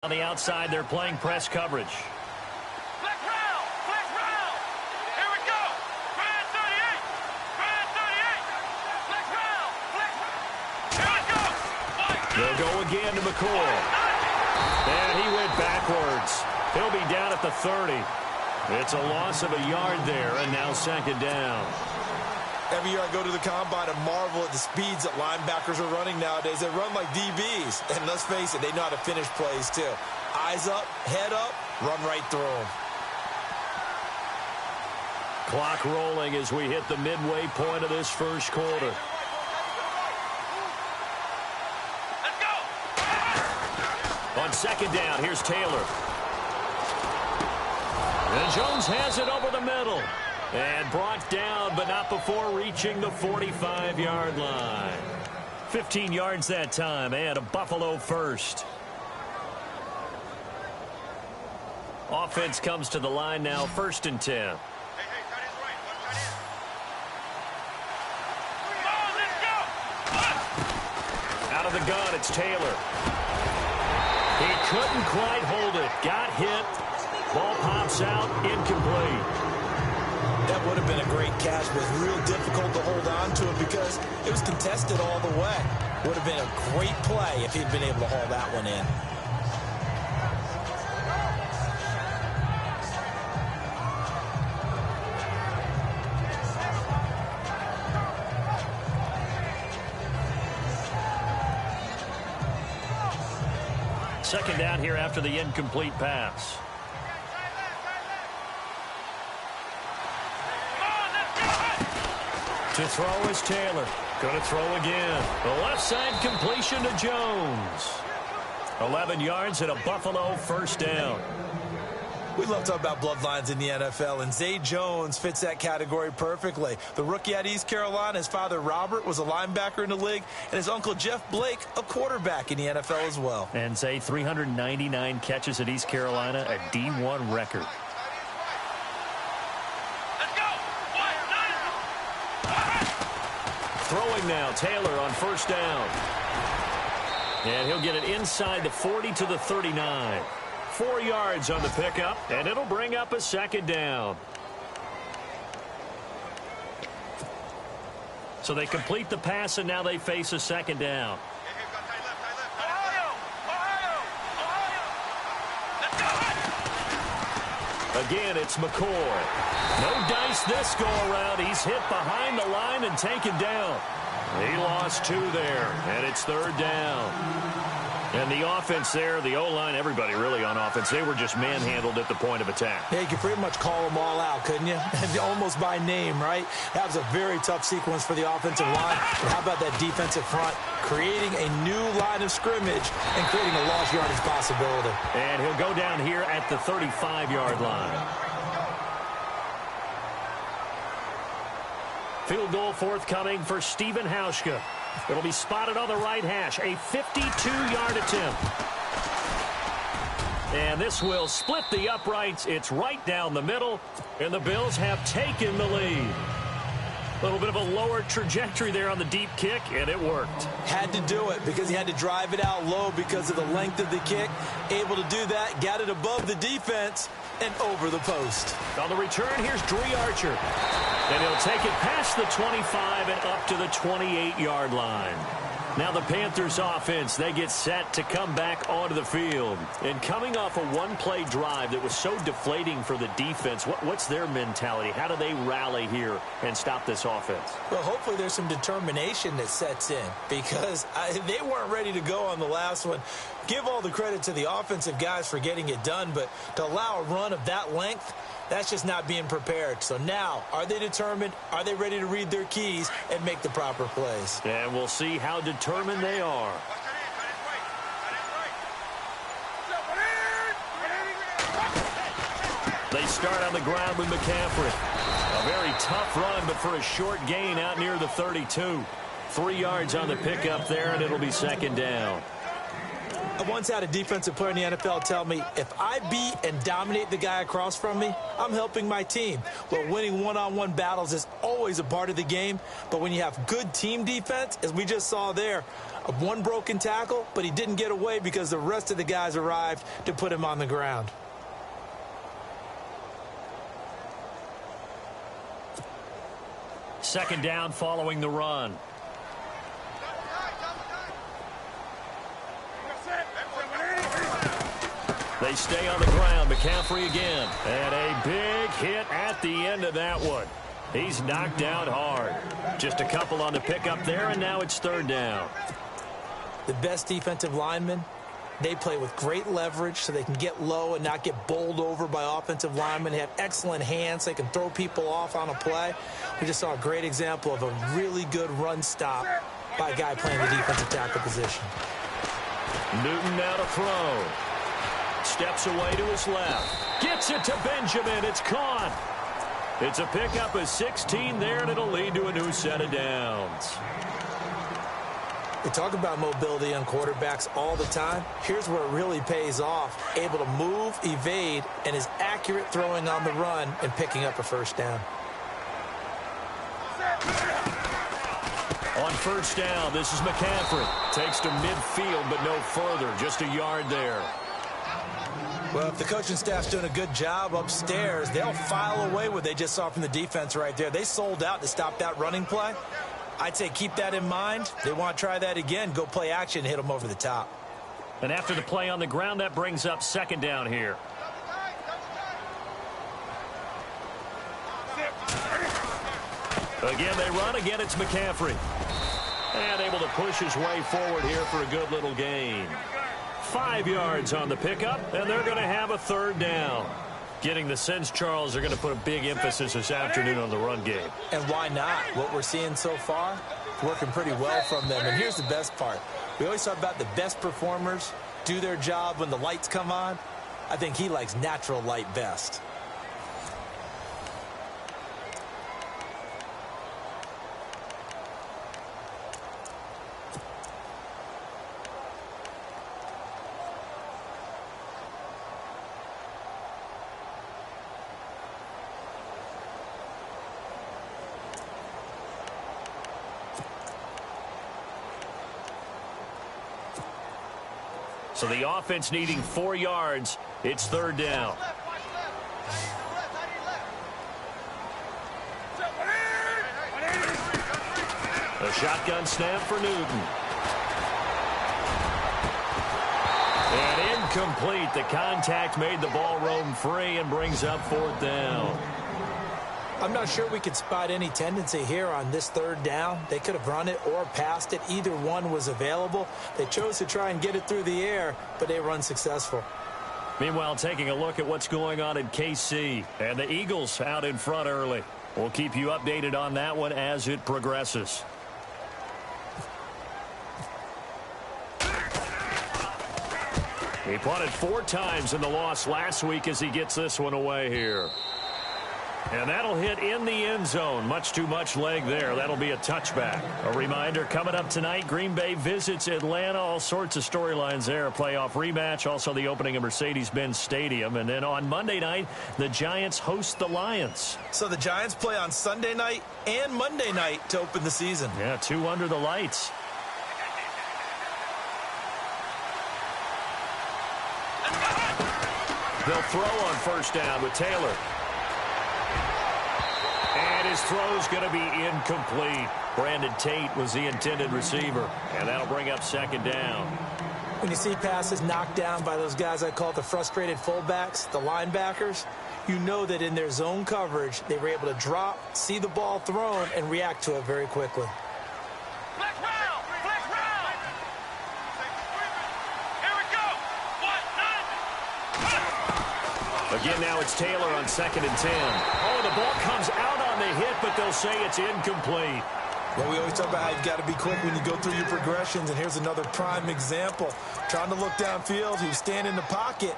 On the outside, they're playing press coverage. Flex round. Here we go. Brand 38. Flex round. Here we go. They'll go again to McCoy. And he went backwards. He'll be down at the 30. It's a loss of a yard there, and now second down. Every year I go to the combine and marvel at the speeds that linebackers are running nowadays. They run like DBs. And let's face it, they know how to finish plays too. Eyes up, head up, run right through them. Clock rolling as we hit the midway point of this first quarter. Let's go. On second down, here's Taylor. And Jones has it over the middle. And brought down, but not before reaching the 45-yard line. 15 yards that time, and a Buffalo first. Offense comes to the line now, 1st and 10. Out of the gun, it's Taylor. He couldn't quite hold it. Got hit. Ball pops out, incomplete. That would have been a great catch, but real difficult to hold on to it because it was contested all the way. Would have been a great play if he'd been able to haul that one in. Second down here after the incomplete pass. To throw is Taylor. Going to throw again. The left side completion to Jones. 11 yards and a Buffalo first down. We love talking about bloodlines in the NFL, and Zay Jones fits that category perfectly. The rookie at East Carolina, his father Robert was a linebacker in the league, and his uncle Jeff Blake a quarterback in the NFL as well. And Zay, 399 catches at East Carolina, a D1 record. Throwing now, Taylor on first down. And he'll get it inside the 40 to the 39. 4 yards on the pickup, and it'll bring up a second down. So they complete the pass, and now they face a second down. Again, it's McCoy. No dice this go-around. He's hit behind the line and taken down. He lost 2 there, and it's third down. And the offense there, the O-line, everybody really on offense, they were just manhandled at the point of attack. Yeah, you could pretty much call them all out, couldn't you? Almost by name, right? That was a very tough sequence for the offensive line. But how about that defensive front creating a new line of scrimmage and creating a lost yardage possibility? And he'll go down here at the 35-yard line. Field goal forthcoming for Stephen Hauschka. It'll be spotted on the right hash. A 52-yard attempt. And this will split the uprights. It's right down the middle. And the Bills have taken the lead. A little bit of a lower trajectory there on the deep kick, and it worked. Had to do it because he had to drive it out low because of the length of the kick. Able to do that, got it above the defense, and over the post. On the return, here's Dree Archer. And he'll take it past the 25 and up to the 28-yard line. Now the Panthers offense, they get set to come back onto the field. And coming off a one-play drive that was so deflating for the defense, what's their mentality? How do they rally here and stop this offense? Well, hopefully there's some determination that sets in because they weren't ready to go on the last one. Give all the credit to the offensive guys for getting it done, but to allow a run of that length, that's just not being prepared. So now, are they determined? Are they ready to read their keys and make the proper plays? And we'll see how determined they are. They start on the ground with McCaffrey. A very tough run, but for a short gain out near the 32. 3 yards on the pickup there, and it'll be second down. I once had a defensive player in the NFL tell me, if I beat and dominate the guy across from me, I'm helping my team. Well, winning one-on-one battles is always a part of the game, but when you have good team defense, as we just saw there, one broken tackle, but he didn't get away because the rest of the guys arrived to put him on the ground. Second down following the run. They stay on the ground. McCaffrey again. And a big hit at the end of that one. He's knocked out hard. Just a couple on the pickup there, and now it's third down. The best defensive linemen, they play with great leverage so they can get low and not get bowled over by offensive linemen. They have excellent hands. They can throw people off on a play. We just saw a great example of a really good run stop by a guy playing the defensive tackle position. Newton now to throw. Steps away to his left. Gets it to Benjamin. It's caught. It's a pickup of 16 there, and it'll lead to a new set of downs. We talk about mobility on quarterbacks all the time. Here's where it really pays off. Able to move, evade, and is accurate throwing on the run and picking up a first down. On first down, this is McCaffrey. Takes to midfield, but no further. Just a yard there. Well, if the coaching staff's doing a good job upstairs, they'll file away what they just saw from the defense right there. They sold out to stop that running play. I'd say keep that in mind. They want to try that again. Go play action, hit them over the top. And after the play on the ground, that brings up second down here. Again, they run. Again, it's McCaffrey. And able to push his way forward here for a good little gain. 5 yards on the pickup, and they're going to have a third down. Getting the sense, Charles, they're going to put a big emphasis this afternoon on the run game. And why not? What we're seeing so far, working pretty well from them. And here's the best part. We always talk about the best performers do their job when the lights come on. I think he likes natural light best. So the offense needing 4 yards. It's third down. A shotgun snap for Newton. And incomplete. The contact made the ball roam free and brings up fourth down. I'm not sure we could spot any tendency here on this third down. They could have run it or passed it. Either one was available. They chose to try and get it through the air, but they were unsuccessful. Meanwhile, taking a look at what's going on in KC. And the Eagles out in front early. We'll keep you updated on that one as it progresses. He punted 4 times in the loss last week as he gets this one away here. And that'll hit in the end zone. Much too much leg there. That'll be a touchback. A reminder, coming up tonight, Green Bay visits Atlanta. All sorts of storylines there. A playoff rematch. Also the opening of Mercedes-Benz Stadium. And then on Monday night, the Giants host the Lions. So the Giants play on Sunday night and Monday night to open the season. Yeah, 2 under the lights. They'll throw on first down with Taylor. And his throw's going to be incomplete. Brandon Tate was the intended receiver. And that'll bring up second down. When you see passes knocked down by those guys I call the frustrated fullbacks, the linebackers, you know that in their zone coverage, they were able to drop, see the ball thrown, and react to it very quickly. Flex round! Flex round! Here we go! 1-9! Again, now it's Taylor on 2nd and 10. Oh, the ball comes out on the hit, but they'll say it's incomplete. Well, we always talk about how you've got to be quick when you go through your progressions, and here's another prime example. Trying to look downfield, he was standing in the pocket,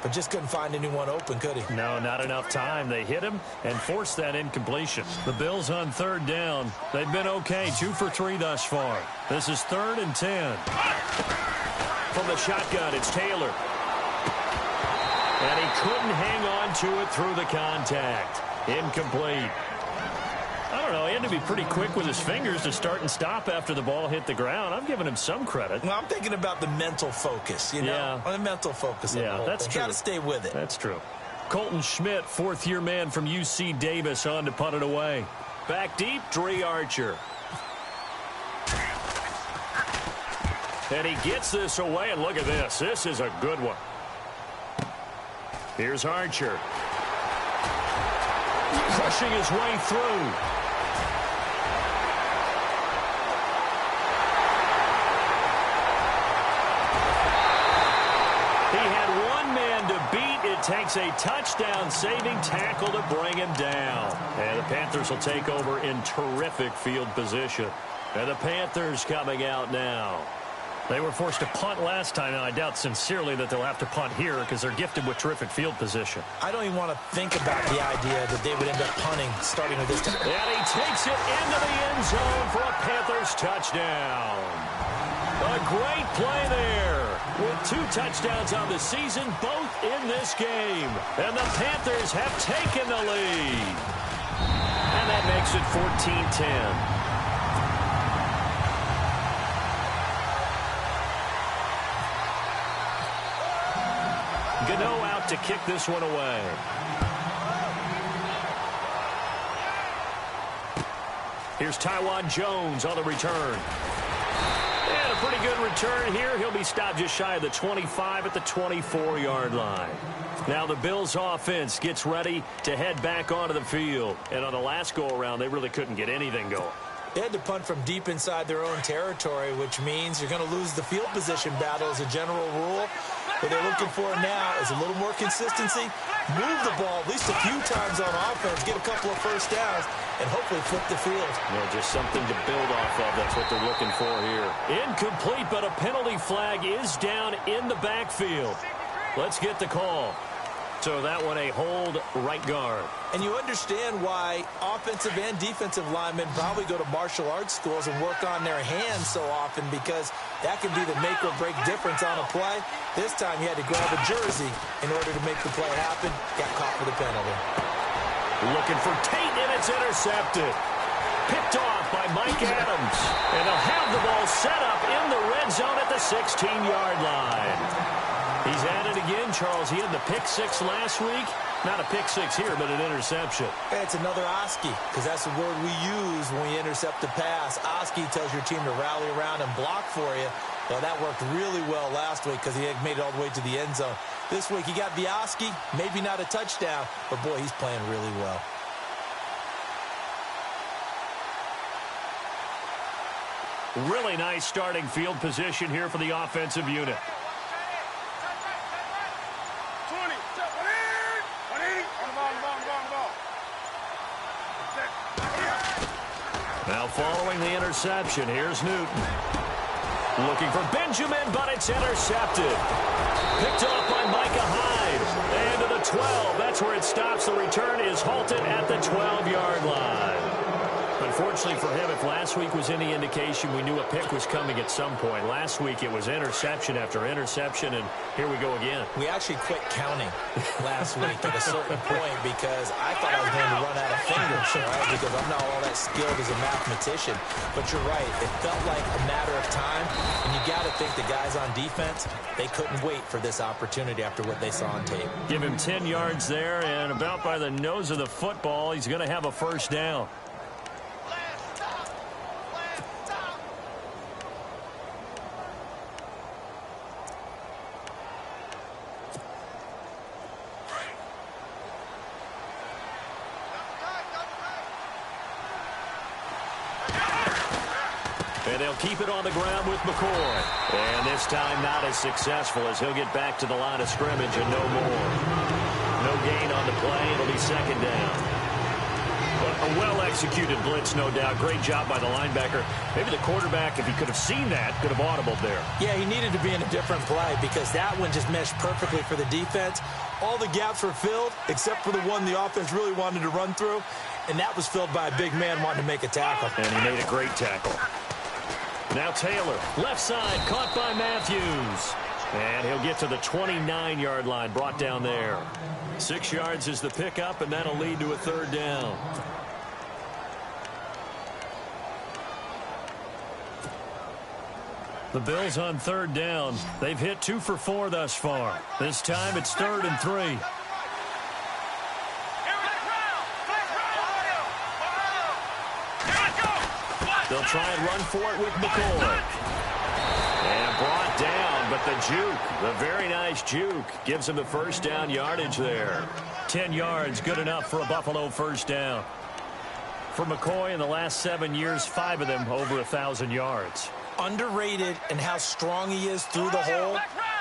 but just couldn't find anyone open, could he? No, not enough time. They hit him and forced that incompletion. The Bills on third down. They've been okay, 2 for 3 thus far. This is 3rd and 10. From the shotgun, it's Taylor. And he couldn't hang on to it through the contact. Incomplete. I don't know. He had to be pretty quick with his fingers to start and stop after the ball hit the ground. I'm giving him some credit. Well, I'm thinking about the mental focus, you know? Yeah. The mental focus. Yeah, that's true. Got to stay with it. That's true. Colton Schmidt, fourth-year man from UC Davis, on to punt it away. Back deep, Dre Archer. And he gets this away, and look at this. This is a good one. Here's Archer. Crushing his way through. He had one man to beat. It takes a touchdown-saving tackle to bring him down. And the Panthers will take over in terrific field position. And the Panthers coming out now. They were forced to punt last time, and I doubt sincerely that they'll have to punt here because they're gifted with terrific field position. I don't even want to think about the idea that they would end up punting starting with this time. And he takes it into the end zone for a Panthers touchdown. A great play there with 2 touchdowns on the season, both in this game. And the Panthers have taken the lead. And that makes it 14-10. Gano out to kick this one away. Here's Tywan Jones on the return. And a pretty good return here. He'll be stopped just shy of the 25 at the 24-yard line. Now the Bills offense gets ready to head back onto the field. And on the last go-around, they really couldn't get anything going. They had to punt from deep inside their own territory, which means you're going to lose the field position battle as a general rule. What they're looking for now is a little more consistency, move the ball at least a few times on offense, get a couple of first downs, and hopefully flip the field. Yeah, just something to build off of. That's what they're looking for here. Incomplete, but a penalty flag is down in the backfield. Let's get the call. So that one a hold right guard. And you understand why offensive and defensive linemen probably go to martial arts schools and work on their hands so often, because that can be the make or break difference on a play. This time he had to grab a jersey in order to make the play happen. Got caught for the penalty. Looking for Tate, and it's intercepted. Picked off by Mike Adams. And they'll have the ball set up in the red zone at the 16-yard line. He's at it again, Charles. He had the pick 6 last week. Not a pick 6 here, but an interception. It's another Oski, because that's the word we use when we intercept a pass. Oski tells your team to rally around and block for you. Well, that worked really well last week because he had made it all the way to the end zone. This week he got the Oski, maybe not a touchdown, but boy, he's playing really well. Really nice starting field position here for the offensive unit. Now following the interception, here's Newton. Looking for Benjamin, but it's intercepted. Picked off by Micah Hyde. And to the 12. That's where it stops. The return is halted at the 12-yard line. Unfortunately for him, if last week was any indication, we knew a pick was coming at some point. Last week it was interception after interception, and here we go again. We actually quit counting last week at a certain point because I thought I was going to run out of fingers, right? Because I'm not all that skilled as a mathematician. But you're right. It felt like a matter of time, and you got to think the guys on defense, they couldn't wait for this opportunity after what they saw on tape. Give him 10 yards there, and about by the nose of the football, he's going to have a first down. And they'll keep it on the ground with McCoy. And this time not as successful as he'll get back to the line of scrimmage and no more. No gain on the play. It'll be second down. A well-executed blitz, no doubt. Great job by the linebacker. Maybe the quarterback, if he could have seen that, could have audibled there. Yeah, he needed to be in a different play because that one just meshed perfectly for the defense. All the gaps were filled except for the one the offense really wanted to run through, and that was filled by a big man wanting to make a tackle. And he made a great tackle. Now Taylor, left side, caught by Matthews. And he'll get to the 29-yard line, brought down there. 6 yards is the pickup, and that'll lead to a third down. The Bills on third down. They've hit 2 for 4 thus far. This time it's 3rd and 3. They'll try and run for it with McCoy. And brought down, but the juke, the very nice juke, gives him the first down yardage there. 10 yards, good enough for a Buffalo first down. For McCoy in the last 7 years, 5 of them over 1,000 yards. Underrated in how strong he is through the hole.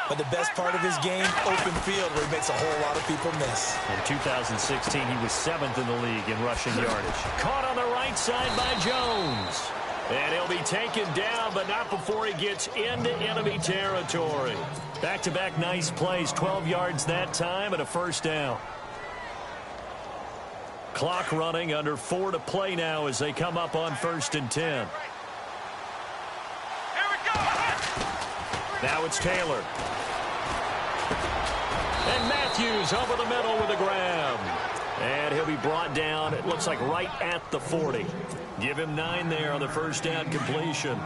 But the best part of his game, open field, where he makes a whole lot of people miss. In 2016, he was 7th in the league in rushing yardage. Caught on the right side by Jones. And he'll be taken down, but not before he gets into enemy territory. Back-to-back nice plays, 12 yards that time and a first down. Clock running, under 4 to play now as they come up on 1st and 10. Now it's Taylor. And Matthews over the middle with a grab. And he'll be brought down, it looks like right at the 40. Give him 9 there on the first down completion.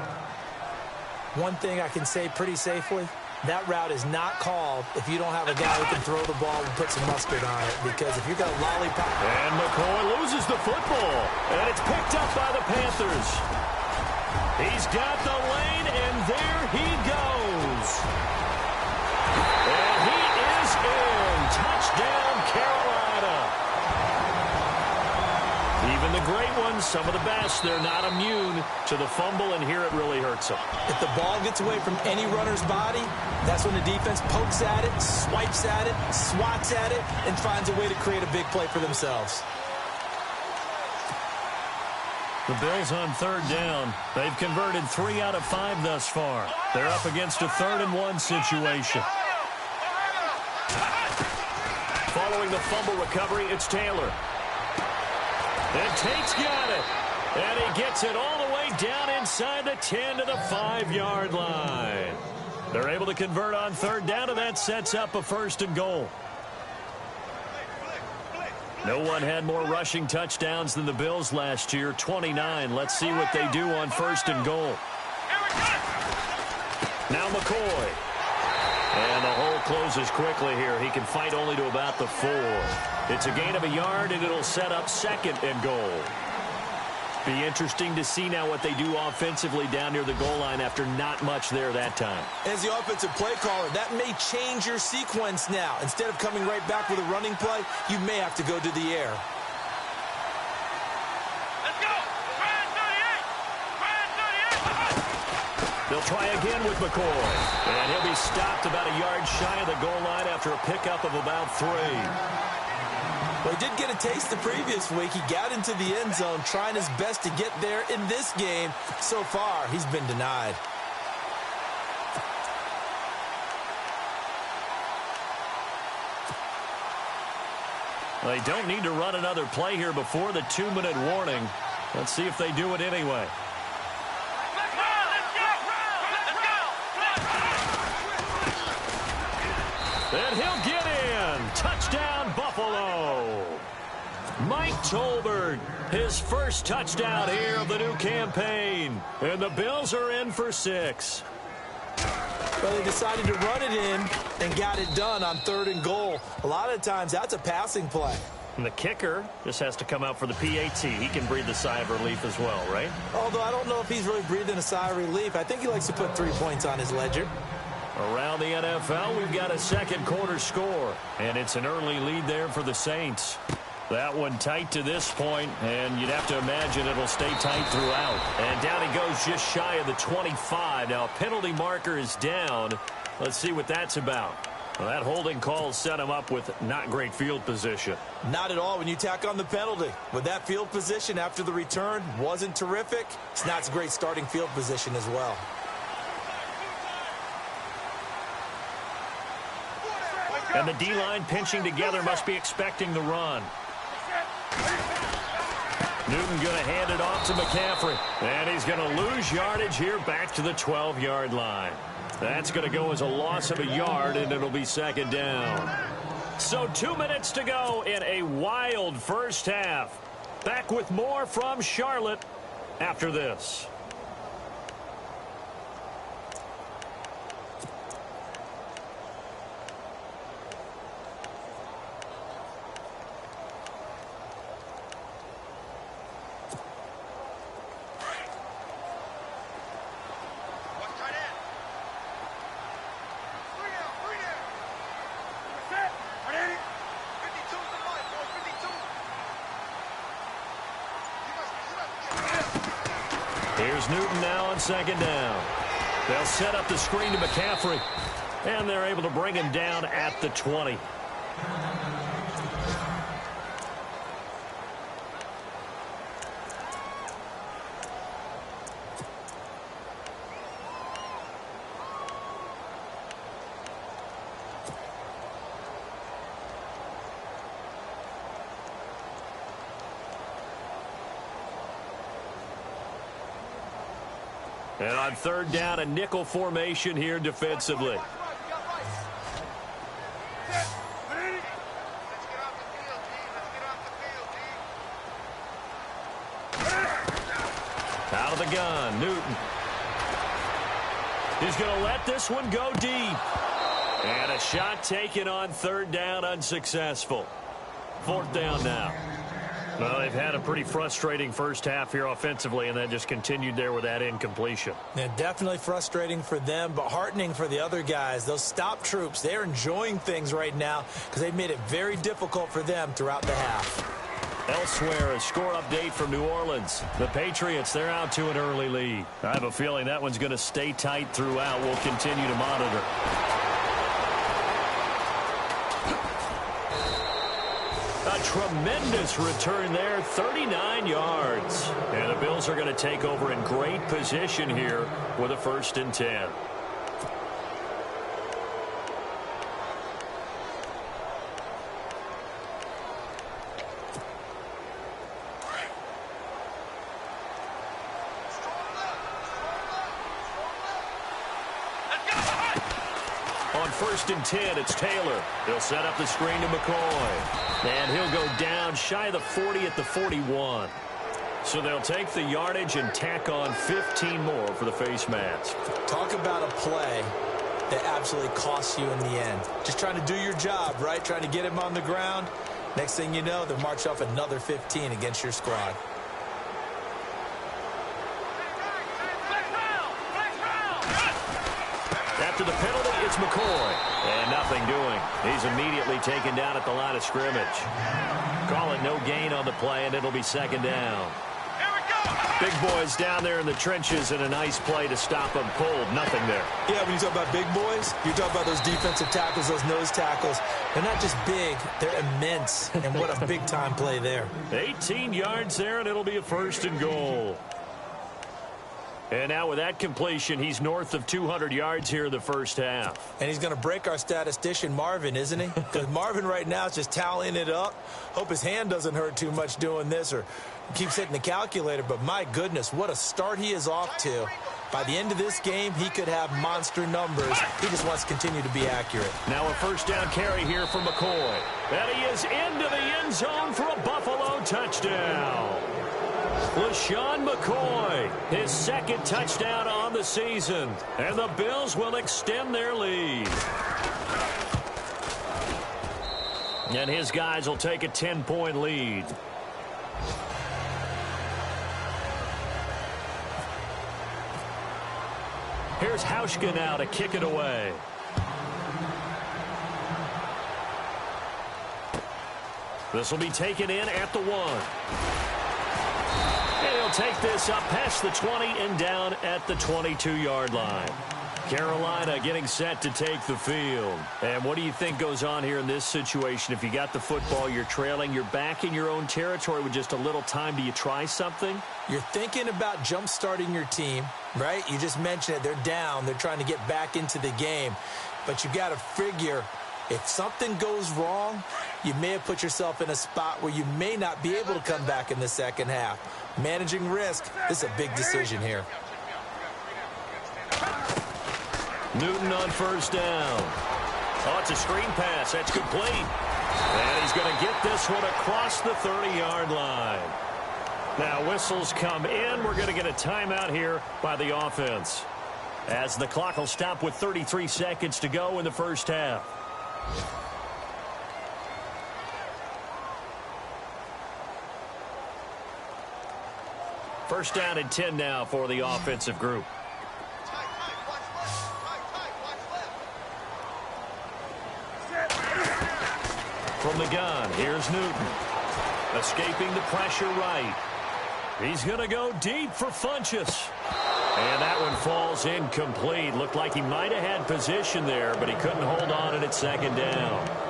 One thing I can say pretty safely, that route is not called if you don't have a guy who can throw the ball and put some mustard on it. Because if you've got a lollipop... And McCoy loses the football. And it's picked up by the Panthers. He's got the lane, and there he goes. And he is in. Touchdown, Carolina. Even the great ones, some of the best, they're not immune to the fumble, and here it really hurts them. If the ball gets away from any runner's body, that's when the defense pokes at it, swipes at it, swats at it, and finds a way to create a big play for themselves. The Bills on third down. They've converted 3 out of 5 thus far. They're up against a 3rd and 1 situation. Following the fumble recovery, it's Taylor. And Tate's got it. And he gets it all the way down inside the 10 to the 5-yard line. They're able to convert on third down, and that sets up a 1st and goal. No one had more rushing touchdowns than the Bills last year, 29. Let's see what they do on 1st and goal. Now McCoy. And the hole closes quickly here. He can fight only to about the 4. It's a gain of a yard, and it'll set up 2nd and goal. Be interesting to see now what they do offensively down near the goal line after not much there that time. As the offensive play caller, that may change your sequence now. Instead of coming right back with a running play, you may have to go to the air. Let's go! Grand 38! They'll try again with McCoy. And he'll be stopped about a yard shy of the goal line after a pickup of about 3. Well, he did get a taste the previous week. He got into the end zone trying his best to get there in this game. So far, he's been denied. They don't need to run another play here before the 2-minute warning. Let's see if they do it anyway. And he'll get in. Touchdown, Buffalo. Mike Tolbert, his first touchdown here of the new campaign. And the Bills are in for 6. Well, they decided to run it in and got it done on 3rd and goal. A lot of times, that's a passing play. And the kicker just has to come out for the PAT. He can breathe a sigh of relief as well, right? Although I don't know if he's really breathing a sigh of relief. I think he likes to put 3 points on his ledger. Around the NFL, we've got a 2nd quarter score, and it's an early lead there for the Saints. That one tight to this point, and you'd have to imagine it'll stay tight throughout. And down he goes just shy of the 25. Now, a penalty marker is down. Let's see what that's about. Well, that holding call set him up with not great field position. Not at all when you tack on the penalty. With that field position after the return wasn't terrific. It's not a great starting field position as well. And the D-line pinching together, must be expecting the run. Newton going to hand it off to McCaffrey. And he's going to lose yardage here back to the 12-yard line. That's going to go as a loss of a yard, and it'll be second down. So 2 minutes to go in a wild first half. Back with more from Charlotte after this. Here's Newton now on second down. They'll set up the screen to McCaffrey, and they're able to bring him down at the 20. And on third down, a nickel formation here defensively. Out of the gun, Newton. He's going to let this one go deep. And a shot taken on third down, unsuccessful. Fourth down now. Well, they've had a pretty frustrating first half here offensively, and that just continued there with that incompletion. Yeah, definitely frustrating for them, but heartening for the other guys. Those stop troops, they're enjoying things right now because they've made it very difficult for them throughout the half. Elsewhere, a score update from New Orleans. The Patriots, they're out to an early lead. I have a feeling that one's going to stay tight throughout. We'll continue to monitor. A tremendous return there, 39 yards. And the Bills are going to take over in great position here with a 1st and 10. On 1st and 10, it's Taylor. They'll set up the screen to McCoy. And he'll go down shy of the 40 at the 41. So they'll take the yardage and tack on 15 more for the face mask. Talk about a play that absolutely costs you in the end. Just trying to do your job, right? Trying to get him on the ground. Next thing you know, they'll march off another 15 against your squad. After the penalty, it's McCoy. And nothing doing. He's immediately taken down at the line of scrimmage. Call it no gain on the play, and it'll be second down. Big boys down there in the trenches, and a nice play to stop them cold. Nothing there. Yeah, when you talk about big boys, you talk about those defensive tackles, those nose tackles. They're not just big, they're immense. And what a big-time play there. 18 yards there, and it'll be a 1st and goal. And now with that completion, he's north of 200 yards here in the first half. And he's going to break our statistician, Marvin, isn't he? Because Marvin right now is just tallying it up. Hope his hand doesn't hurt too much doing this or keeps hitting the calculator. But my goodness, what a start he is off to. By the end of this game, he could have monster numbers. He just wants to continue to be accurate. Now a 1st down carry here from McCoy. And he is into the end zone for a Buffalo touchdown. LaShawn McCoy, his 2nd touchdown on the season. And the Bills will extend their lead. And his guys will take a 10-point lead. Here's Hauschka now to kick it away. This will be taken in at the 1. And he'll take this up past the 20 and down at the 22-yard line. Carolina getting set to take the field. And what do you think goes on here in this situation? If you got the football, you're trailing, you're back in your own territory with just a little time. Do you try something? You're thinking about jump-starting your team, right? You just mentioned it. They're down. They're trying to get back into the game. But you've got to figure If something goes wrong, you may have put yourself in a spot where you may not be able to come back in the second half. Managing risk is a big decision here. Newton on first down. Oh, it's a screen pass. That's complete. And he's going to get this one across the 30-yard line. Now, whistles come in. We're going to get a timeout here by the offense, as the clock will stop with 33 seconds to go in the first half. First down and 10 now for the offensive group. From the gun, here's Newton. Escaping the pressure right. He's going to go deep for Funchess. And that one falls incomplete. Looked like he might have had position there, but he couldn't hold on at second down.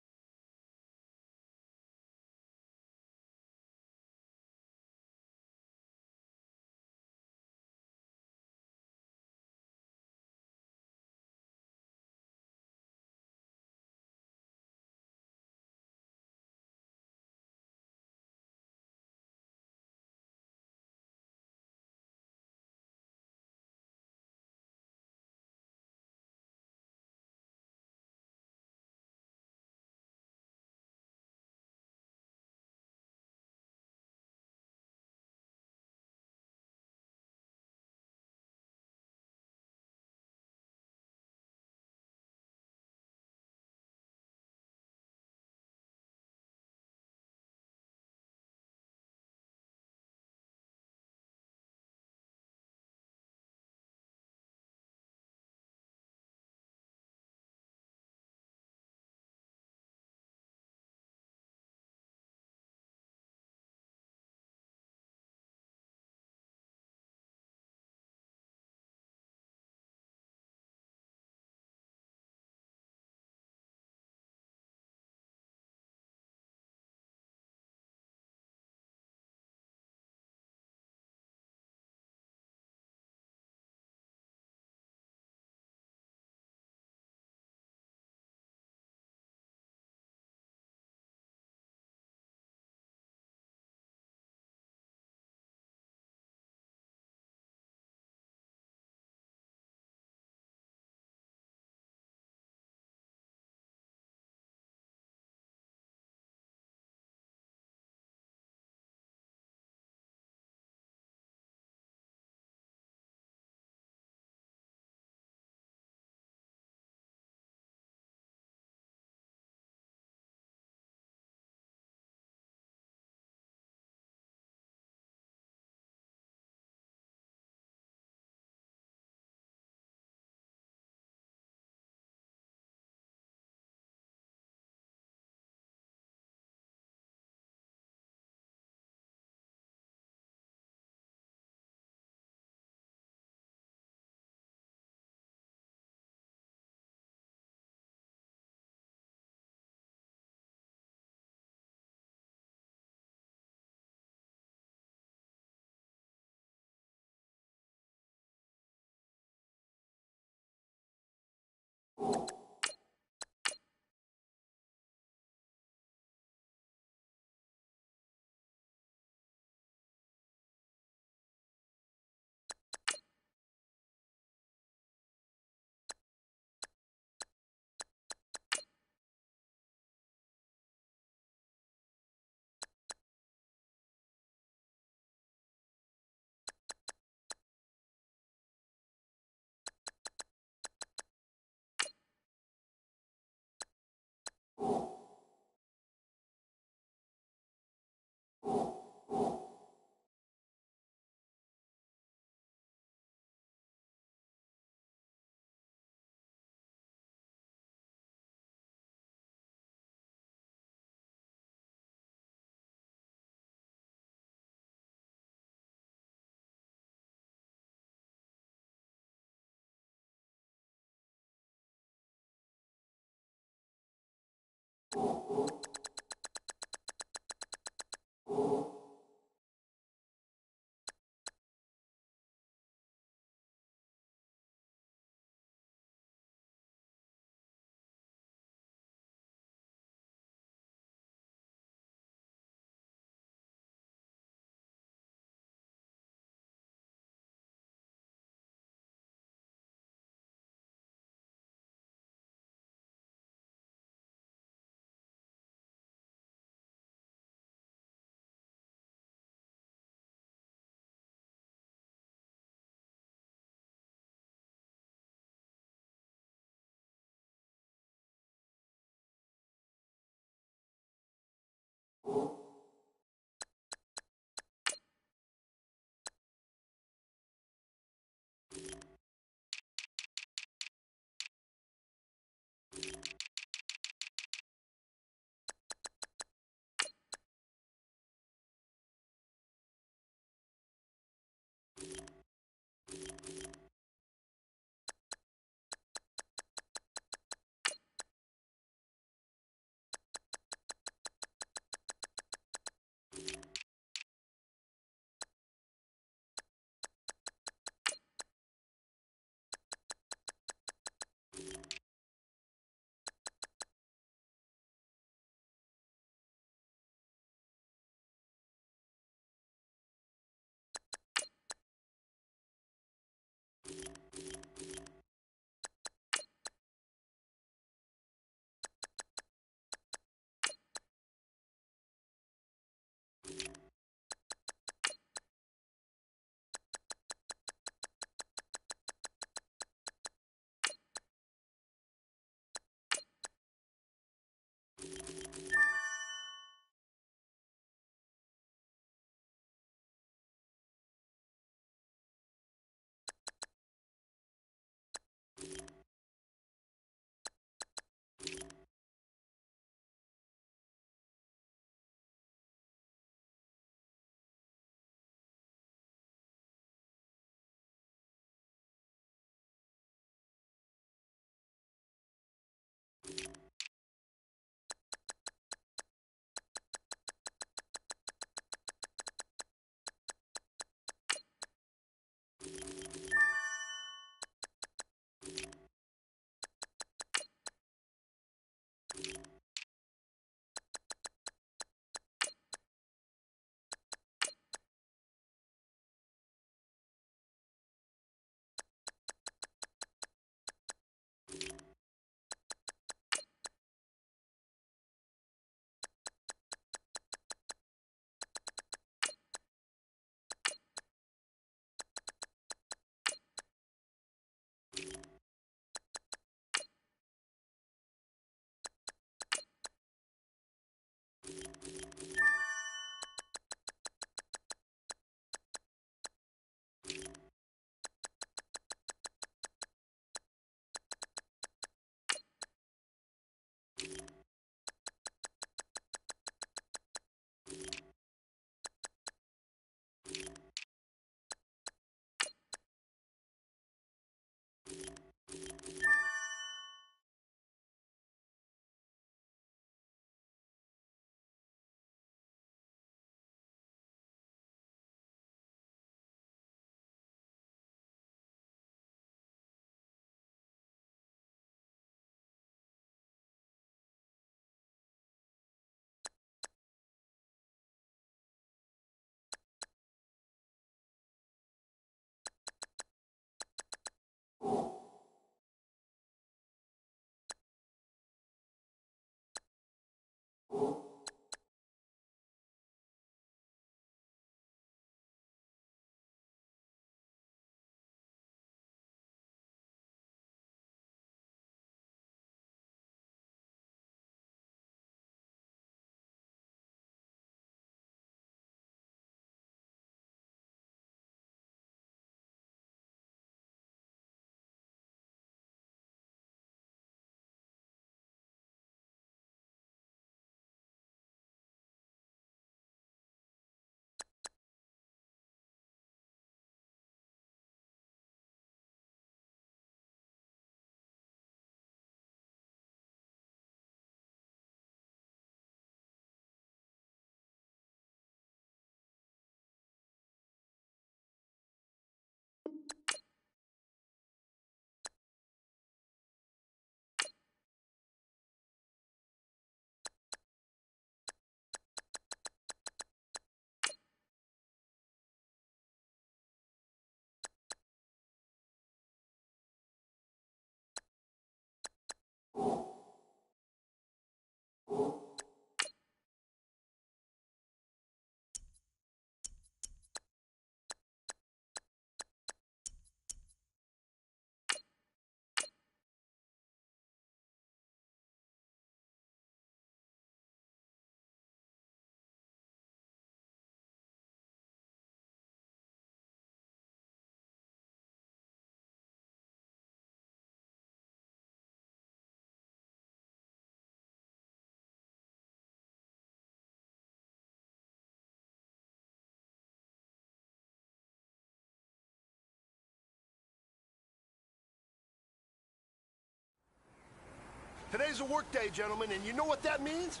Today's a work day, gentlemen, and you know what that means?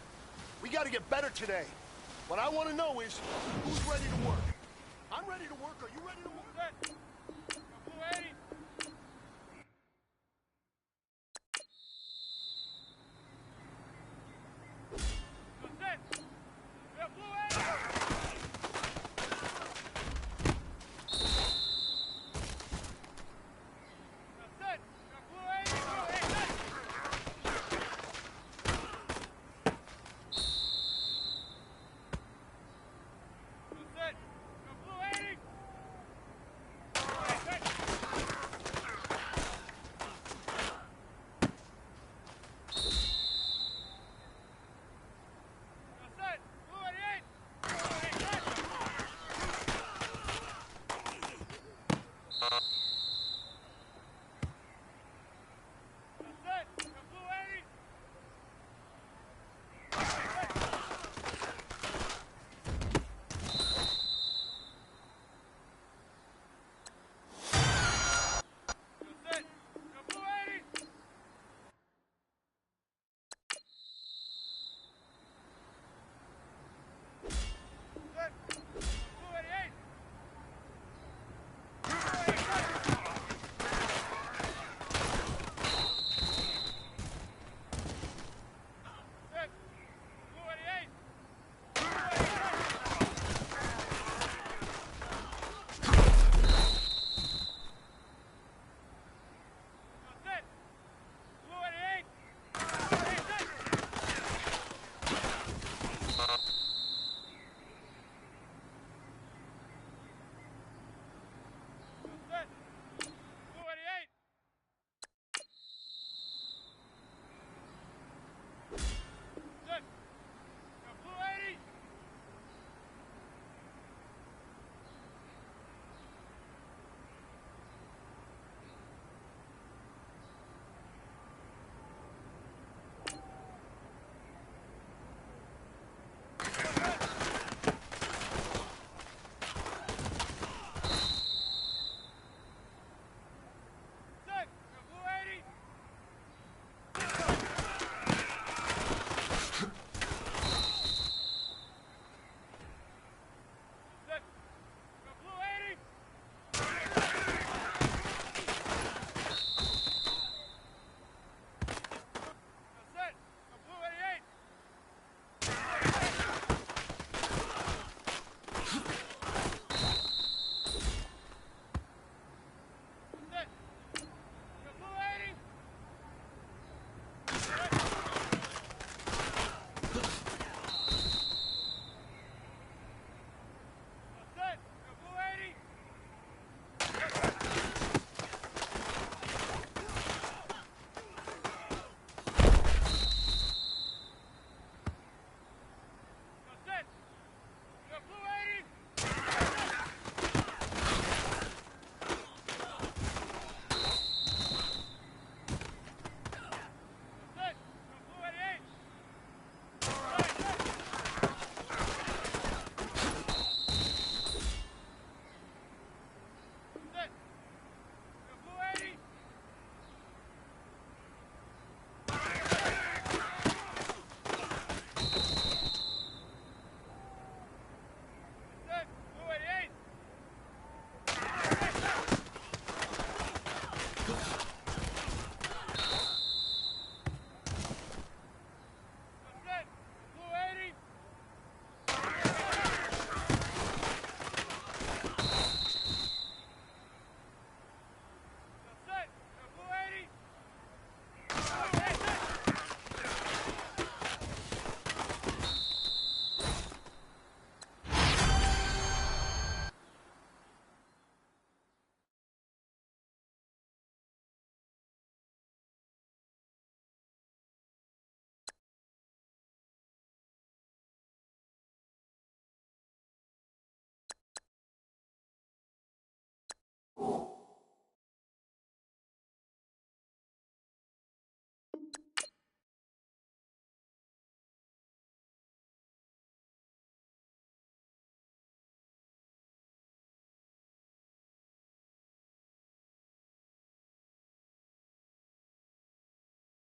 We got to get better today. What I want to know is, who's ready to work? I'm ready to work. Are you ready to work?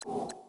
You